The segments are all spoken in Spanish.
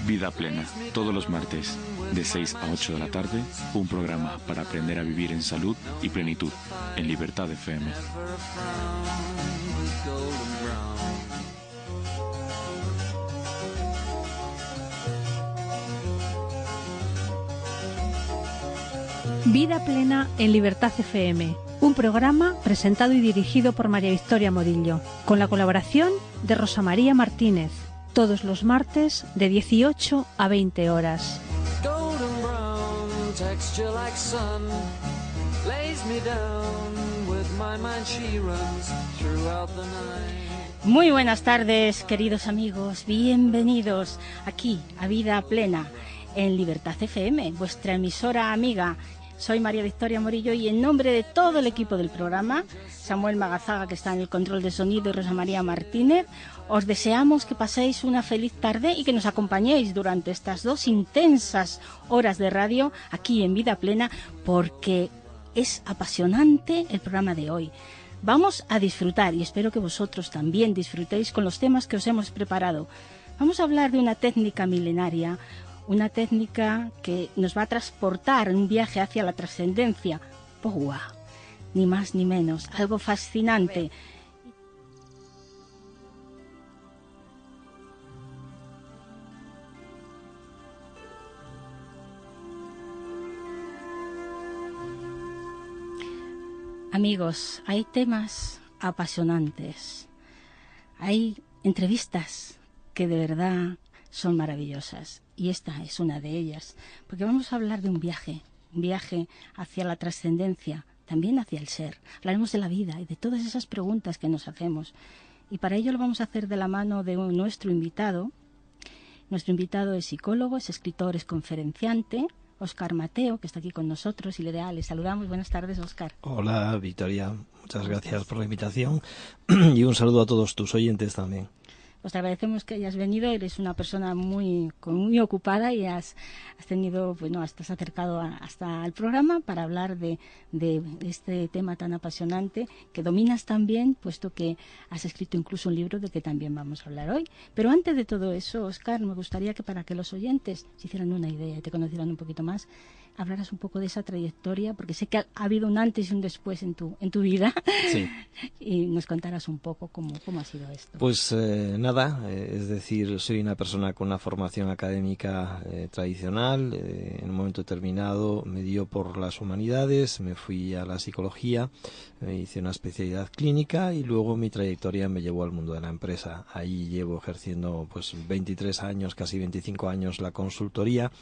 Vida Plena, todos los martes, de 6 a 8 de la tarde, un programa para aprender a vivir en salud y plenitud, en Libertad FM. Vida Plena en Libertad FM, un programa presentado y dirigido por María Victoria Morillo, con la colaboración de Rosa María Martínez, todos los martes de 18 a 20 horas. Muy buenas tardes, queridos amigos, bienvenidos aquí a Vida Plena en Libertad FM, vuestra emisora amiga. Soy María Victoria Morillo y en nombre de todo el equipo del programa, Samuel Magazaga, que está en el control de sonido, y Rosa María Martínez, os deseamos que paséis una feliz tarde y que nos acompañéis durante estas 2 intensas horas de radio aquí en Vida Plena, porque es apasionante el programa de hoy. Vamos a disfrutar y espero que vosotros también disfrutéis con los temas que os hemos preparado. Vamos a hablar de una técnica milenaria, una técnica que nos va a transportar en un viaje hacia la trascendencia. ¡Pogua! Ni más ni menos, algo fascinante. Amigos, hay temas apasionantes, hay entrevistas que de verdad son maravillosas. Y esta es una de ellas, porque vamos a hablar de un viaje hacia la trascendencia, también hacia el ser. Hablaremos de la vida y de todas esas preguntas que nos hacemos. Y para ello lo vamos a hacer de la mano de nuestro invitado. Nuestro invitado es psicólogo, es escritor, es conferenciante, Óscar Mateo, que está aquí con nosotros y le saludamos. Buenas tardes, Óscar. Hola, Victoria. Muchas gracias por la invitación y un saludo a todos tus oyentes también. Pues te agradecemos que hayas venido. Eres una persona muy ocupada y has tenido, estás acercado hasta el programa para hablar de este tema tan apasionante que dominas también, puesto que has escrito incluso un libro del que también vamos a hablar hoy. Pero antes de todo eso, Óscar, me gustaría que para que los oyentes se hicieran una idea y te conocieran un poquito más, hablaras un poco de esa trayectoria, porque sé que ha habido un antes y un después en tu vida. Sí. Y nos contaras un poco cómo ha sido esto. Pues nada, es decir, soy una persona con una formación académica tradicional. En un momento determinado me dio por las humanidades, me fui a la psicología, hice una especialidad clínica y luego mi trayectoria me llevó al mundo de la empresa. Ahí llevo ejerciendo 23 años, casi 25 años la consultoría.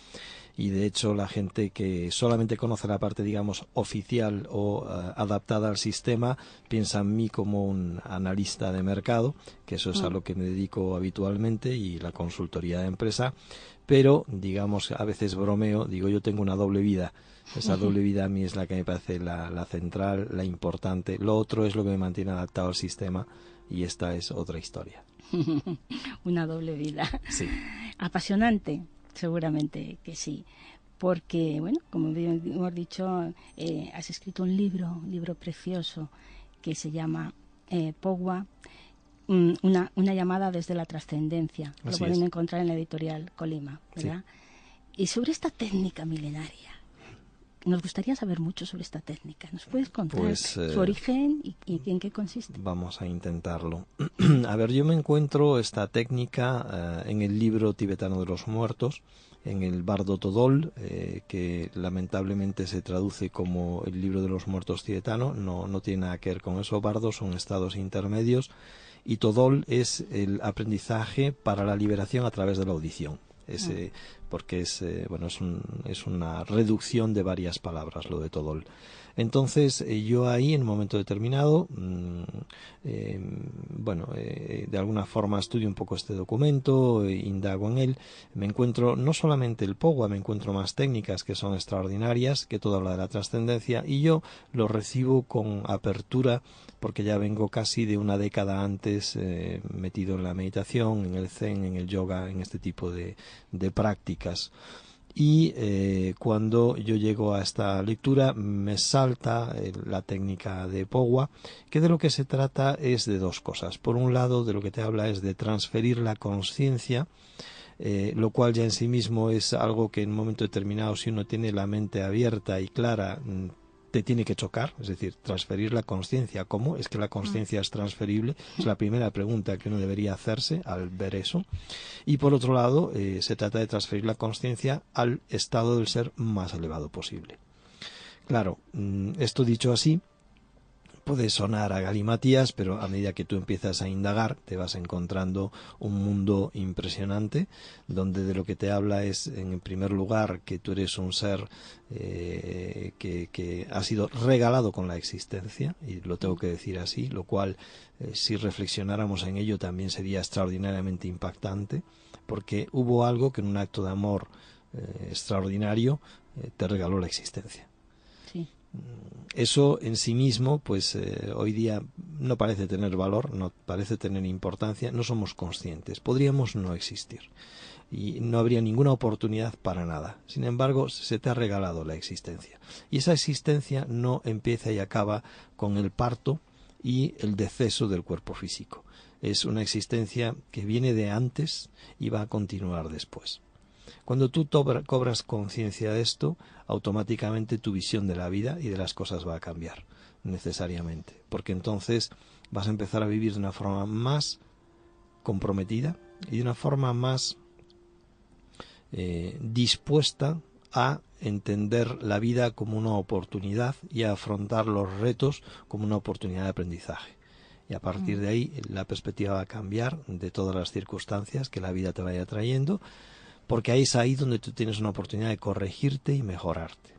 Y de hecho la gente que solamente conoce la parte, digamos, oficial o adaptada al sistema, piensa en mí como un analista de mercado, que eso es a lo que me dedico habitualmente, y la consultoría de empresa. Pero, digamos, a veces bromeo, digo, yo tengo una doble vida. Esa doble vida a mí es la que me parece la central, la importante. Lo otro es lo que me mantiene adaptado al sistema y esta es otra historia. Una doble vida. Sí. Apasionante. Seguramente que sí, porque, como hemos dicho, has escrito un libro precioso que se llama Pogua, una llamada desde la trascendencia. Lo pueden encontrar en la editorial Colima, ¿verdad? Sí. Y sobre esta técnica milenaria, nos gustaría saber mucho sobre esta técnica. ¿Nos puedes contar su origen y en qué consiste? Vamos a intentarlo. A ver, yo me encuentro esta técnica en el libro tibetano de los muertos, en el Bardo Todol, que lamentablemente se traduce como el libro de los muertos tibetano. No tiene nada que ver con eso. Bardos son estados intermedios y Todol es el aprendizaje para la liberación a través de la audición. Porque es una reducción de varias palabras, lo de Todol. Entonces yo ahí en un momento determinado de alguna forma estudio un poco este documento, indago en él, me encuentro no solamente el Pogua, me encuentro más técnicas que son extraordinarias, que todo habla de la trascendencia, y yo lo recibo con apertura porque ya vengo casi de una década antes metido en la meditación, en el zen, en el yoga, en este tipo de prácticas. Y cuando yo llego a esta lectura me salta la técnica de Pogua, que de lo que se trata es de dos cosas. Por un lado, de lo que te habla es de transferir la consciencia, lo cual ya en sí mismo es algo que en un momento determinado, si uno tiene la mente abierta y clara, te tiene que chocar, es decir, transferir la consciencia. ¿Cómo? ¿Es que la consciencia es transferible? Es la primera pregunta que uno debería hacerse al ver eso. Y por otro lado, se trata de transferir la consciencia al estado del ser más elevado posible. Claro, esto dicho así, puede sonar a galimatías, pero a medida que tú empiezas a indagar, te vas encontrando un mundo impresionante, donde de lo que te habla es, en primer lugar, que tú eres un ser que ha sido regalado con la existencia, y lo tengo que decir así, lo cual, si reflexionáramos en ello, también sería extraordinariamente impactante, porque hubo algo que en un acto de amor extraordinario te regaló la existencia. Sí. Eso en sí mismo, pues hoy día no parece tener valor, no parece tener importancia, no somos conscientes, podríamos no existir y no habría ninguna oportunidad para nada. Sin embargo, se te ha regalado la existencia y esa existencia no empieza y acaba con el parto y el deceso del cuerpo físico. Es una existencia que viene de antes y va a continuar después. Cuando tú cobras conciencia de esto, automáticamente tu visión de la vida y de las cosas va a cambiar, necesariamente, porque entonces vas a empezar a vivir de una forma más comprometida y de una forma más dispuesta a entender la vida como una oportunidad y a afrontar los retos como una oportunidad de aprendizaje. Y a partir de ahí la perspectiva va a cambiar de todas las circunstancias que la vida te vaya trayendo, porque ahí es ahí donde tú tienes una oportunidad de corregirte y mejorarte,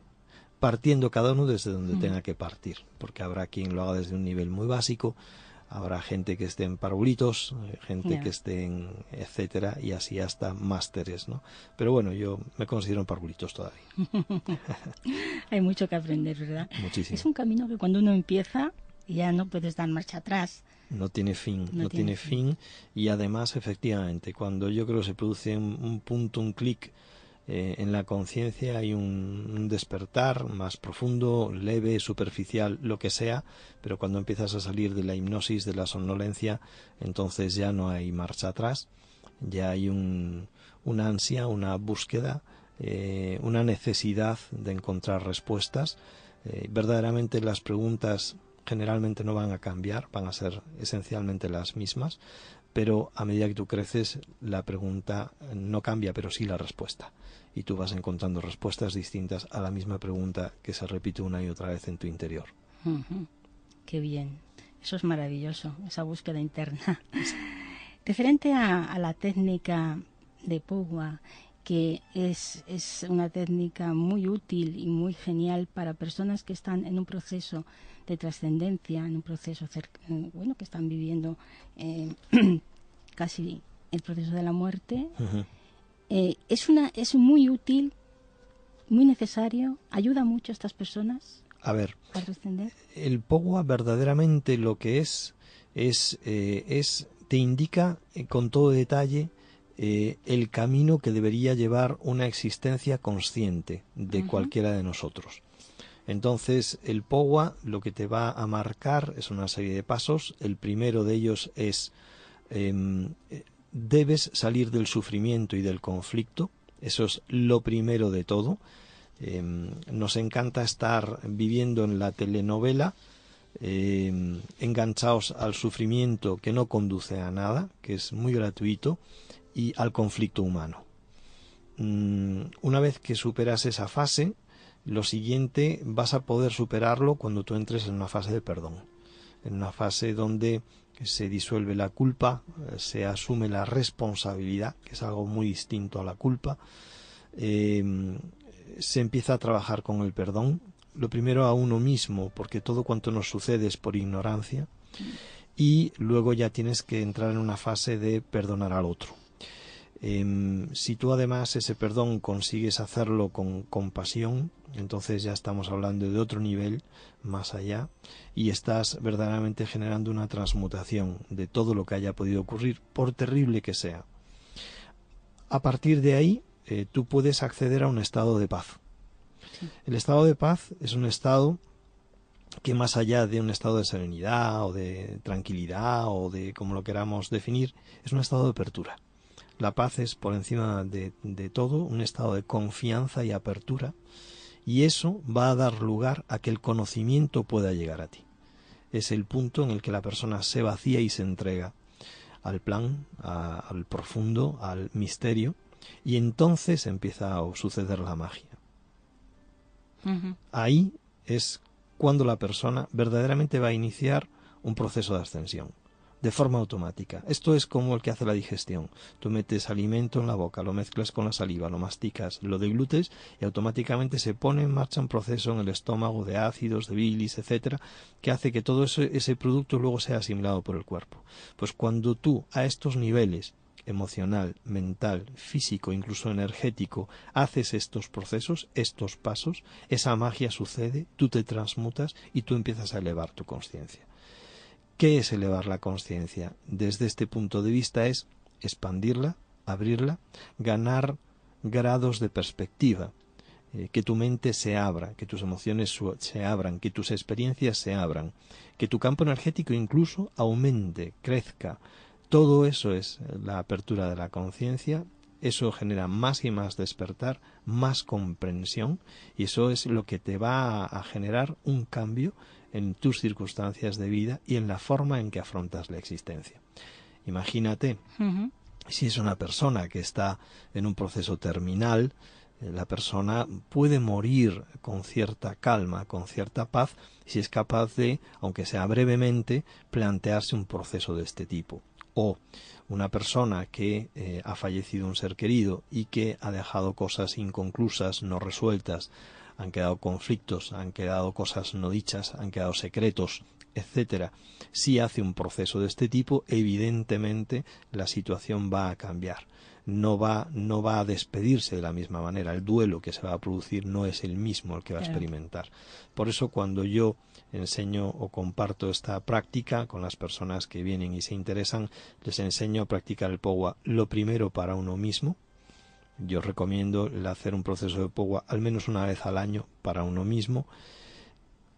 partiendo cada uno desde donde tenga que partir, porque habrá quien lo haga desde un nivel muy básico, habrá gente que esté en parvulitos, gente que esté en etcétera, y así hasta másteres, ¿no? Pero bueno, yo me considero en parvulitos todavía. Hay mucho que aprender, ¿verdad? Muchísimo. Es un camino que cuando uno empieza ya no puedes dar marcha atrás. No tiene fin, no tiene fin. Y además, efectivamente, cuando yo creo que se produce un punto, un clic en la conciencia, hay un despertar más profundo, leve, superficial, lo que sea, pero cuando empiezas a salir de la hipnosis, de la somnolencia, entonces ya no hay marcha atrás, ya hay una ansia, una búsqueda, una necesidad de encontrar respuestas. Verdaderamente las preguntas generalmente no van a cambiar, van a ser esencialmente las mismas, pero a medida que tú creces la pregunta no cambia, pero sí la respuesta, y tú vas encontrando respuestas distintas a la misma pregunta que se repite una y otra vez en tu interior. Qué bien, eso es maravilloso, esa búsqueda interna. Referente a la técnica de Pogua, que es una técnica muy útil y muy genial para personas que están en un proceso de trascendencia, en un proceso que están viviendo casi el proceso de la muerte. Es muy útil, muy necesario, ayuda mucho a estas personas a trascender. El Pogua verdaderamente lo que es te indica con todo detalle el camino que debería llevar una existencia consciente de cualquiera de nosotros. Entonces, el Pogua lo que te va a marcar es una serie de pasos. El primero de ellos es debes salir del sufrimiento y del conflicto. Eso es lo primero de todo. Nos encanta estar viviendo en la telenovela, enganchados al sufrimiento que no conduce a nada, que es muy gratuito, y al conflicto humano. Una vez que superas esa fase, lo siguiente vas a poder superarlo cuando tú entres en una fase de perdón, en una fase donde se disuelve la culpa, se asume la responsabilidad, que es algo muy distinto a la culpa, se empieza a trabajar con el perdón, lo primero a uno mismo, porque todo cuanto nos sucede es por ignorancia, y luego ya tienes que entrar en una fase de perdonar al otro. Si tú además ese perdón consigues hacerlo con compasión, entonces ya estamos hablando de otro nivel más allá, y estás verdaderamente generando una transmutación de todo lo que haya podido ocurrir, por terrible que sea. A partir de ahí tú puedes acceder a un estado de paz. Sí. El estado de paz es un estado que, más allá de un estado de serenidad o de tranquilidad o de como lo queramos definir, es un estado de apertura. La paz es, por encima de todo, un estado de confianza y apertura, y eso va a dar lugar a que el conocimiento pueda llegar a ti. Es el punto en el que la persona se vacía y se entrega al plan, al profundo, al misterio, y entonces empieza a suceder la magia. Uh-huh. Ahí es cuando la persona verdaderamente va a iniciar un proceso de ascensión, de forma automática. Esto es como el que hace la digestión. Tú metes alimento en la boca, lo mezclas con la saliva, lo masticas, lo deglutes y automáticamente se pone en marcha un proceso en el estómago de ácidos, de bilis, etcétera, que hace que todo ese producto luego sea asimilado por el cuerpo. Pues cuando tú a estos niveles emocional, mental, físico, incluso energético, haces estos procesos, estos pasos, esa magia sucede, tú te transmutas y tú empiezas a elevar tu consciencia. ¿Qué es elevar la consciencia? Desde este punto de vista es expandirla, abrirla, ganar grados de perspectiva, que tu mente se abra, que tus emociones se abran, que tus experiencias se abran, que tu campo energético incluso aumente, crezca. Todo eso es la apertura de la conciencia. Eso genera más y más despertar, más comprensión, y eso es lo que te va a generar un cambio en tus circunstancias de vida y en la forma en que afrontas la existencia. Imagínate, Uh-huh. si es una persona que está en un proceso terminal, la persona puede morir con cierta calma, con cierta paz, si es capaz de, aunque sea brevemente, plantearse un proceso de este tipo. O una persona que ha fallecido un ser querido y que ha dejado cosas inconclusas, no resueltas, han quedado conflictos, han quedado cosas no dichas, han quedado secretos, etcétera. Si hace un proceso de este tipo, evidentemente la situación va a cambiar. No va a despedirse de la misma manera. El duelo que se va a producir no es el mismo el que va a experimentar. Por eso, cuando yo enseño o comparto esta práctica con las personas que vienen y se interesan, les enseño a practicar el Pogwa, lo primero para uno mismo. Yo recomiendo el hacer un proceso de Pogwa al menos una vez al año para uno mismo.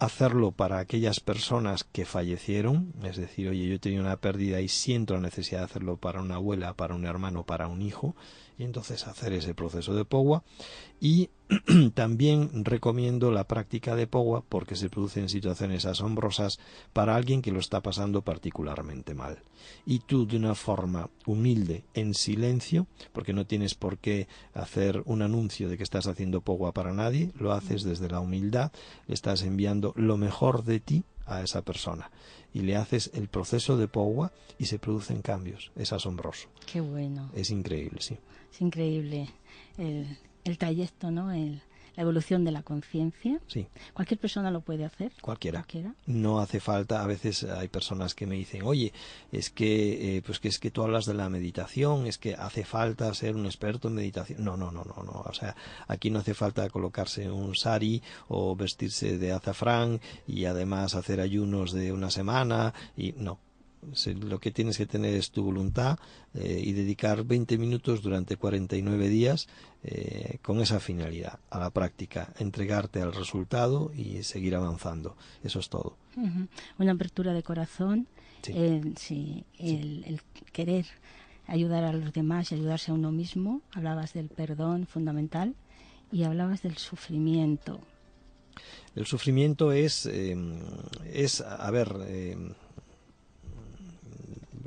Hacerlo para aquellas personas que fallecieron, es decir, oye, yo he tenido una pérdida y siento la necesidad de hacerlo para una abuela, para un hermano, para un hijo, y entonces hacer ese proceso de Pogwa. Y también recomiendo la práctica de Pogwa porque se producen situaciones asombrosas para alguien que lo está pasando particularmente mal. Y tú, de una forma humilde, en silencio, porque no tienes por qué hacer un anuncio de que estás haciendo Pogwa para nadie, lo haces desde la humildad, le estás enviando lo mejor de ti a esa persona y le haces el proceso de Pogwa y se producen cambios. Es asombroso. Qué bueno. Es increíble, sí. Es increíble el trayecto, ¿no? La evolución de la conciencia. Sí. ¿Cualquier persona lo puede hacer? Cualquiera. No hace falta. A veces hay personas que me dicen, oye, es que tú hablas de la meditación, es que hace falta ser un experto en meditación. No. O sea, aquí no hace falta colocarse un sari o vestirse de azafrán y además hacer ayunos de una semana y no. Lo que tienes que tener es tu voluntad y dedicar 20 minutos durante 49 días con esa finalidad, a la práctica, entregarte al resultado y seguir avanzando. Eso es todo. Uh-huh. Una apertura de corazón, sí. El querer ayudar a los demás y ayudarse a uno mismo. Hablabas del perdón fundamental y hablabas del sufrimiento. El sufrimiento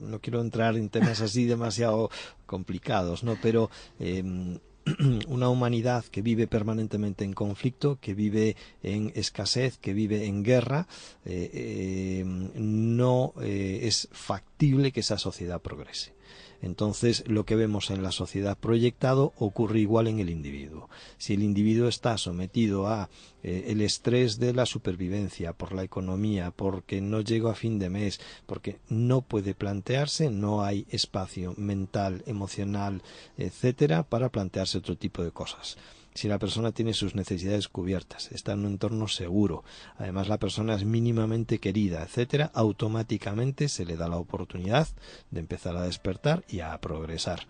no quiero entrar en temas así demasiado complicados, ¿no? Pero una humanidad que vive permanentemente en conflicto, que vive en escasez, que vive en guerra, no es factible que esa sociedad progrese. Entonces, lo que vemos en la sociedad proyectado ocurre igual en el individuo. Si el individuo está sometido a el estrés de la supervivencia, por la economía, porque no llego a fin de mes, porque no puede plantearse, no hay espacio mental, emocional, etcétera, para plantearse otro tipo de cosas. Si la persona tiene sus necesidades cubiertas, está en un entorno seguro, además la persona es mínimamente querida, etcétera, automáticamente se le da la oportunidad de empezar a despertar y a progresar.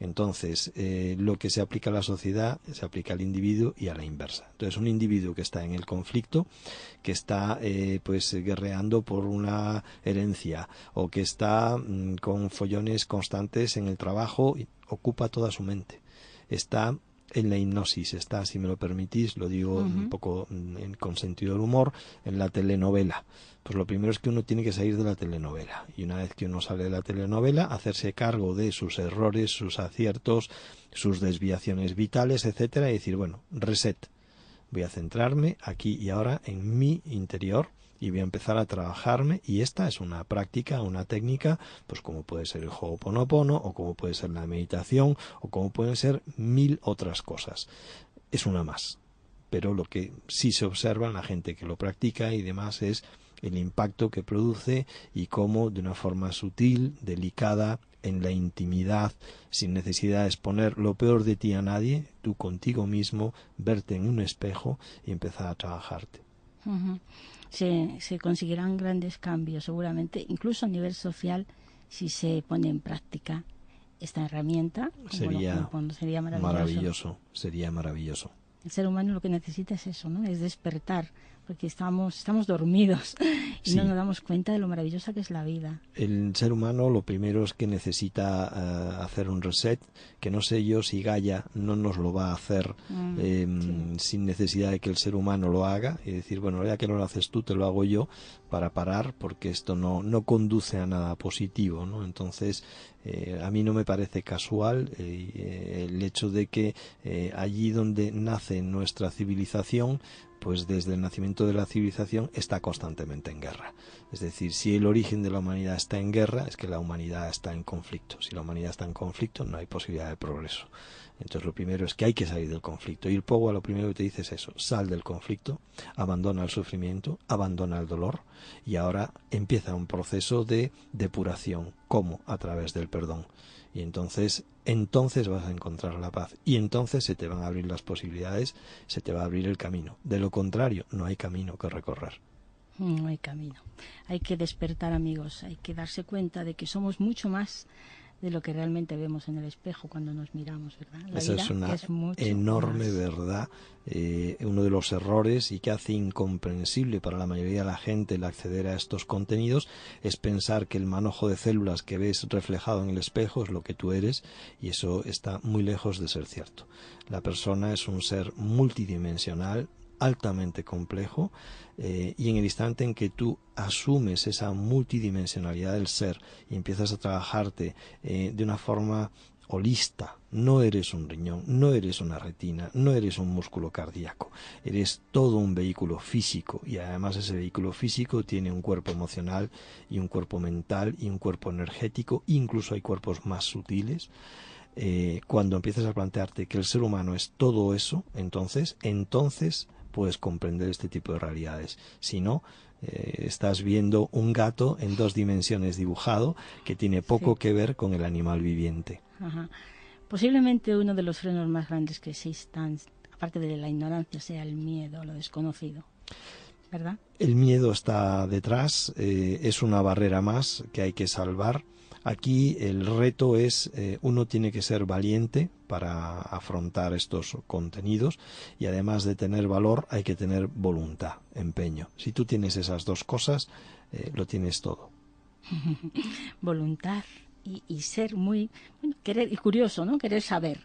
Entonces, lo que se aplica a la sociedad se aplica al individuo y a la inversa. Entonces, un individuo que está en el conflicto, que está pues guerreando por una herencia o que está con follones constantes en el trabajo, ocupa toda su mente. Está en la hipnosis, está, si me lo permitís, lo digo un poco con sentido del humor, en la telenovela. Pues lo primero es que uno tiene que salir de la telenovela, y una vez que uno sale de la telenovela, hacerse cargo de sus errores, sus aciertos, sus desviaciones vitales, etcétera, y decir, bueno, reset, voy a centrarme aquí y ahora en mi interior y voy a empezar a trabajarme, y esta es una práctica, una técnica, pues como puede ser el Ho'oponopono, o como puede ser la meditación, o como pueden ser 1000 otras cosas. Es una más, pero lo que sí se observa en la gente que lo practica y demás es el impacto que produce y cómo de una forma sutil, delicada, en la intimidad, sin necesidad de exponer lo peor de ti a nadie, tú contigo mismo, verte en un espejo y empezar a trabajarte. Se conseguirán grandes cambios seguramente, incluso a nivel social, si se pone en práctica esta herramienta. Sería maravilloso. Sería maravilloso. El ser humano lo que necesita es eso, ¿no? Es despertar, porque estamos dormidos y sí. No nos damos cuenta de lo maravillosa que es la vida. El ser humano lo primero es que necesita hacer un reset, que no sé yo si Gaia no nos lo va a hacer sin necesidad de que el ser humano lo haga, y decir, bueno, ya que no lo haces tú, te lo hago yo, para parar, porque esto no conduce a nada positivo, ¿no? Entonces, a mí no me parece casual el hecho de que allí donde nace nuestra civilización, pues desde el nacimiento de la civilización está constantemente en guerra. Es decir, si el origen de la humanidad está en guerra, es que la humanidad está en conflicto. Si la humanidad está en conflicto, no hay posibilidad de progreso. Entonces lo primero es que hay que salir del conflicto. Y el Powa lo primero que te dice es eso: sal del conflicto, abandona el sufrimiento, abandona el dolor, y ahora empieza un proceso de depuración. ¿Cómo? A través del perdón. Y entonces vas a encontrar la paz, y entonces se te van a abrir las posibilidades, se te va a abrir el camino. De lo contrario, no hay camino que recorrer. No hay camino. Hay que despertar, amigos, hay que darse cuenta de que somos mucho más de lo que realmente vemos en el espejo cuando nos miramos, ¿verdad? La Esa vida es una enorme más. verdad. Uno de los errores, y que hace incomprensible para la mayoría de la gente el acceder a estos contenidos, es pensar que el manojo de células que ves reflejado en el espejo es lo que tú eres, y eso está muy lejos de ser cierto. La persona es un ser multidimensional, altamente complejo, y en el instante en que tú asumes esa multidimensionalidad del ser y empiezas a trabajarte de una forma holista, no eres un riñón, no eres una retina, no eres un músculo cardíaco, eres todo un vehículo físico, y además ese vehículo físico tiene un cuerpo emocional y un cuerpo mental y un cuerpo energético, incluso hay cuerpos más sutiles. Cuando empiezas a plantearte que el ser humano es todo eso, entonces puedes comprender este tipo de realidades. Si no, estás viendo un gato en 2 dimensiones dibujado, que tiene poco que ver con el animal viviente. Ajá. Posiblemente uno de los frenos más grandes que existan, aparte de la ignorancia, sea el miedo, lo desconocido, ¿verdad? El miedo está detrás, es una barrera más que hay que salvar. Aquí el reto es, uno tiene que ser valiente para afrontar estos contenidos, y además de tener valor hay que tener voluntad, empeño. Si tú tienes esas 2 cosas, lo tienes todo. Voluntad y ser muy querer y curioso, ¿no? Querer saber.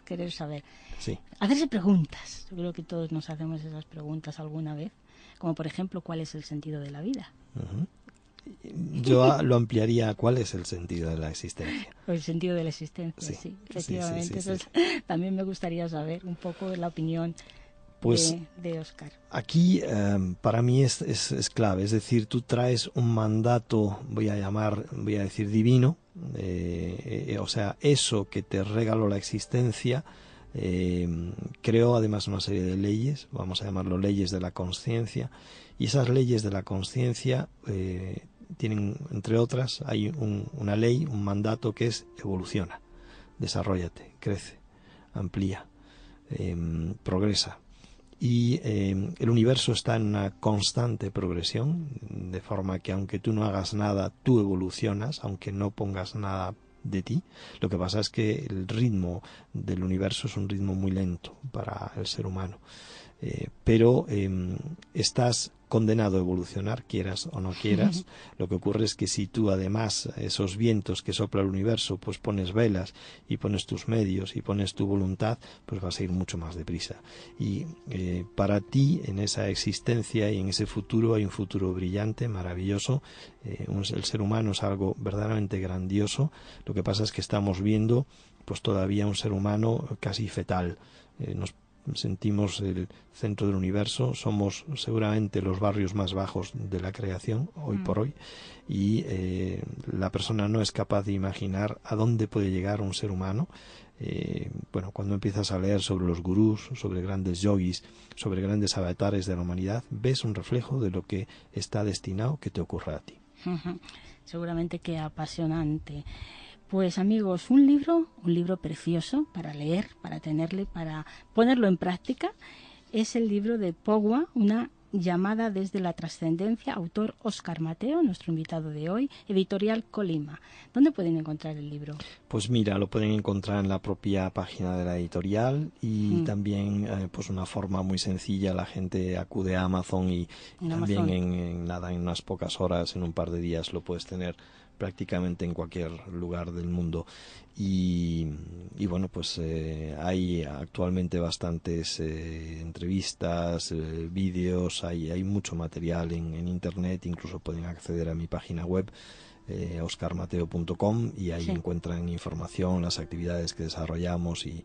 Sí. Hacerse preguntas. Yo creo que todos nos hacemos esas preguntas alguna vez, como por ejemplo, ¿cuál es el sentido de la vida? Yo lo ampliaría: ¿cuál es el sentido de la existencia? El sentido de la existencia, sí, efectivamente. Sí. También me gustaría saber un poco de la opinión de Óscar. Aquí para mí es clave, es decir, tú traes un mandato, voy a decir divino, o sea, eso que te regaló la existencia, creó además una serie de leyes, vamos a llamarlo leyes de la consciencia, y esas leyes de la consciencia tienen, entre otras, hay una ley, un mandato que es: evoluciona, desarróllate, crece, amplía, progresa. Y el universo está en una constante progresión, de forma que aunque tú no hagas nada, tú evolucionas, aunque no pongas nada de ti. Lo que pasa es que el ritmo del universo es un ritmo muy lento para el ser humano. Pero estás condenado a evolucionar, quieras o no quieras. Lo que ocurre es que si tú además esos vientos que sopla el universo, pues pones velas y pones tus medios y pones tu voluntad, pues vas a ir mucho más deprisa. Y para ti, en esa existencia y en ese futuro, hay un futuro brillante, maravilloso. El ser humano es algo verdaderamente grandioso. Lo que pasa es que estamos viendo pues todavía un ser humano casi fetal. Nos sentimos el centro del universo, somos seguramente los barrios más bajos de la creación hoy por hoy, y la persona no es capaz de imaginar a dónde puede llegar un ser humano. Cuando empiezas a leer sobre los gurús, sobre grandes yogis, sobre grandes avatares de la humanidad, ves un reflejo de lo que está destinado que te ocurra a ti. Seguramente que apasionante. Pues amigos, un libro precioso para leer, para tenerle, para ponerlo en práctica, es el libro de Pogua, una llamada desde la trascendencia, autor Óscar Mateo, nuestro invitado de hoy, editorial Colima. ¿Dónde pueden encontrar el libro? Pues mira, lo pueden encontrar en la propia página de la editorial y también pues una forma muy sencilla, la gente acude a Amazon y también en unas pocas horas, en un par de días lo puedes tener prácticamente en cualquier lugar del mundo. Y bueno, pues hay actualmente bastantes entrevistas, vídeos, hay mucho material en internet, incluso pueden acceder a mi página web oscarmateo.com y ahí encuentran información, las actividades que desarrollamos y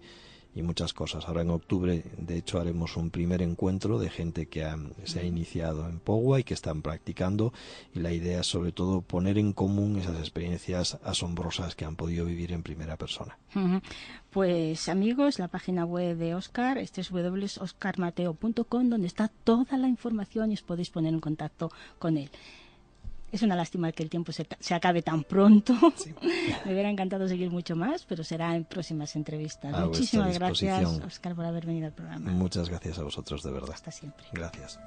muchas cosas. Ahora en octubre, de hecho, haremos un primer encuentro de gente que se ha iniciado en Pogua y que están practicando, y la idea es sobre todo poner en común esas experiencias asombrosas que han podido vivir en primera persona. Pues amigos, la página web de Óscar es www.oscarmateo.com, donde está toda la información y os podéis poner en contacto con él. Es una lástima que el tiempo se acabe tan pronto. Sí. Me hubiera encantado seguir mucho más, pero será en próximas entrevistas. Muchísimas gracias, Óscar, por haber venido al programa. Muchas gracias a vosotros, de verdad. Hasta siempre. Gracias.